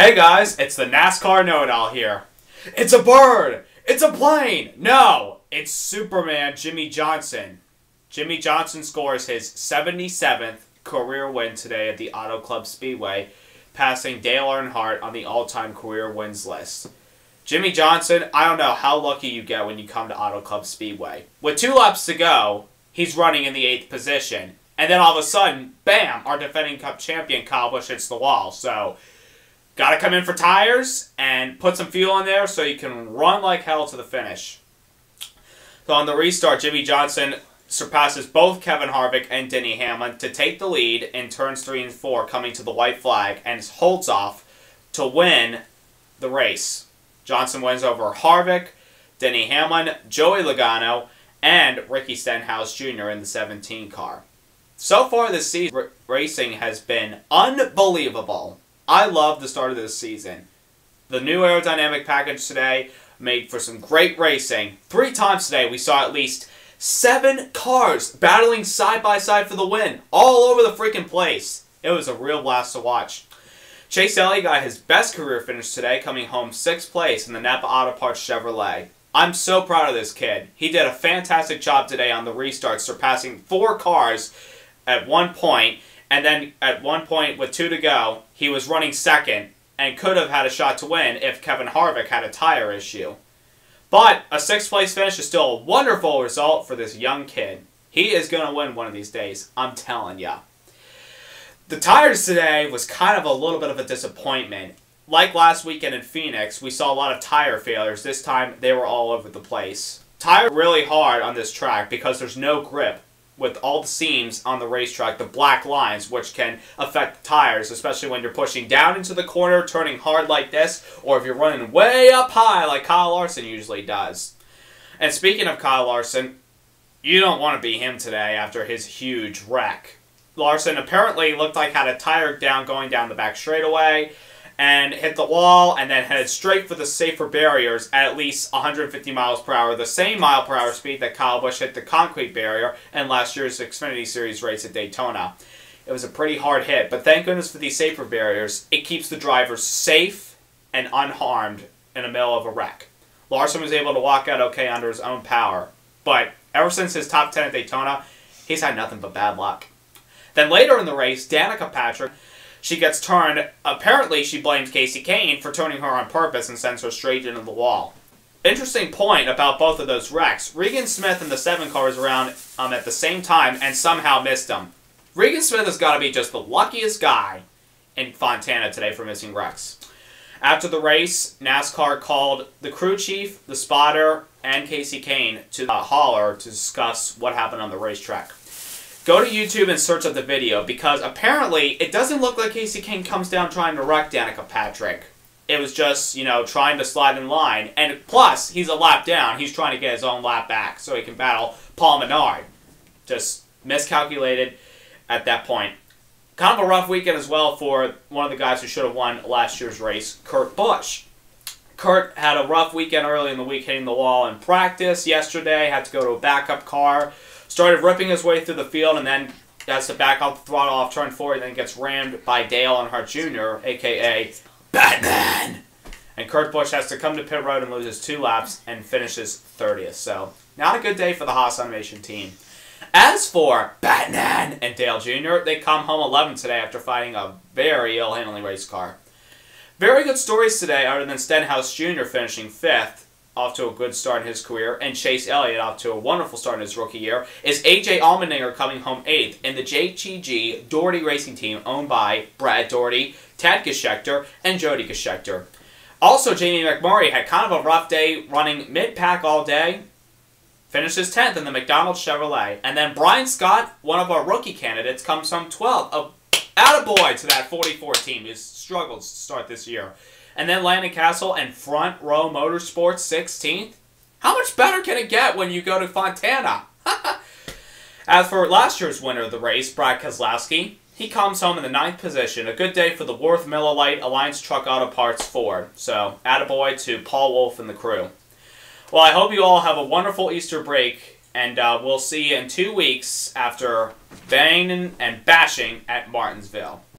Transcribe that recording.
Hey guys, it's the NASCAR Know-It-All here. It's a bird! It's a plane! No! It's Superman Jimmie Johnson. Jimmie Johnson scores his 77th career win today at the Auto Club Speedway, passing Dale Earnhardt on the all-time career wins list. Jimmie Johnson, I don't know how lucky you get when you come to Auto Club Speedway. With 2 laps to go, he's running in the 8th position. And then all of a sudden, bam, our defending Cup champion Kyle Busch hits the wall. So, gotta come in for tires and put some fuel in there so you can run like hell to the finish. So on the restart, Jimmie Johnson surpasses both Kevin Harvick and Denny Hamlin to take the lead in turns 3 and 4 coming to the white flag and holds off to win the race. Johnson wins over Harvick, Denny Hamlin, Joey Logano, and Ricky Stenhouse Jr. in the 17 car. So far this season, racing has been unbelievable. I love the start of this season. The new aerodynamic package today made for some great racing. 3 times today we saw at least 7 cars battling side by side for the win, all over the freaking place. It was a real blast to watch. Chase Elliott got his best career finish today, coming home 6th place in the Napa Auto Parts Chevrolet. I'm so proud of this kid. He did a fantastic job today on the restart, surpassing 4 cars at one point. And then at one point, with 2 to go, he was running 2nd and could have had a shot to win if Kevin Harvick had a tire issue. But a 6th place finish is still a wonderful result for this young kid. He is going to win one of these days, I'm telling ya. The tires today was kind of a little bit of a disappointment. Like last weekend in Phoenix, we saw a lot of tire failures. This time, they were all over the place. Tires are really hard on this track because there's no grip. With all the seams on the racetrack, the black lines, which can affect the tires, especially when you're pushing down into the corner, turning hard like this, or if you're running way up high like Kyle Larson usually does. And speaking of Kyle Larson, you don't want to be him today after his huge wreck. Larson apparently looked like had a tire down going down the back straightaway, and hit the wall, and then headed straight for the safer barriers at least 150 miles per hour, the same mile per hour speed that Kyle Busch hit the concrete barrier in last year's Xfinity Series race at Daytona. It was a pretty hard hit, but thank goodness for these safer barriers. It keeps the drivers safe and unharmed in the middle of a wreck. Larson was able to walk out okay under his own power, but ever since his top 10 at Daytona, he's had nothing but bad luck. Then later in the race, Danica Patrick, she gets turned. Apparently, she blames Kasey Kahne for turning her on purpose and sends her straight into the wall. Interesting point about both of those wrecks. Regan Smith and the 7 car was around at the same time and somehow missed them. Regan Smith has got to be just the luckiest guy in Fontana today for missing wrecks. After the race, NASCAR called the crew chief, the spotter, and Kasey Kahne to the hauler to discuss what happened on the racetrack. Go to YouTube and search up the video, because apparently it doesn't look like Kasey Kahne comes down trying to wreck Danica Patrick. It was just, trying to slide in line. And plus, he's a lap down. He's trying to get his own lap back so he can battle Paul Menard. Just miscalculated at that point. Kind of a rough weekend as well for one of the guys who should have won last year's race, Kurt Busch. Kurt had a rough weekend early in the week, hitting the wall in practice yesterday. Had to go to a backup car. Started ripping his way through the field and then has to back up the throttle off turn 4 and then gets rammed by Dale Earnhardt Jr., a.k.a. Batman. And Kurt Busch has to come to pit road and loses 2 laps and finishes 30th. So, not a good day for the Haas Automation team. As for Batman and Dale Jr., they come home 11th today after fighting a very ill-handling race car. Very good stories today, other than Stenhouse Jr. finishing 5th. Off to a good start in his career, and Chase Elliott off to a wonderful start in his rookie year, is A.J. Allmendinger coming home 8th in the JTG Doherty Racing Team owned by Brad Doherty, Tad Geschecter, and Jody Geschecter. Also, Jamie McMurray had kind of a rough day running mid-pack all day, finishes 10th in the McDonald's Chevrolet, and then Brian Scott, one of our rookie candidates, comes home 12th. Attaboy to that 44 team who's struggled to start this year. And then Landon Castle and Front Row Motorsports 16th. How much better can it get when you go to Fontana? As for last year's winner of the race, Brad Keselowski, he comes home in the 9th position. A good day for the Worth Miller Lite Alliance Truck Auto Parts Ford. So, attaboy to Paul Wolf and the crew. Well, I hope you all have a wonderful Easter break, and we'll see you in 2 weeks after banging and bashing at Martinsville.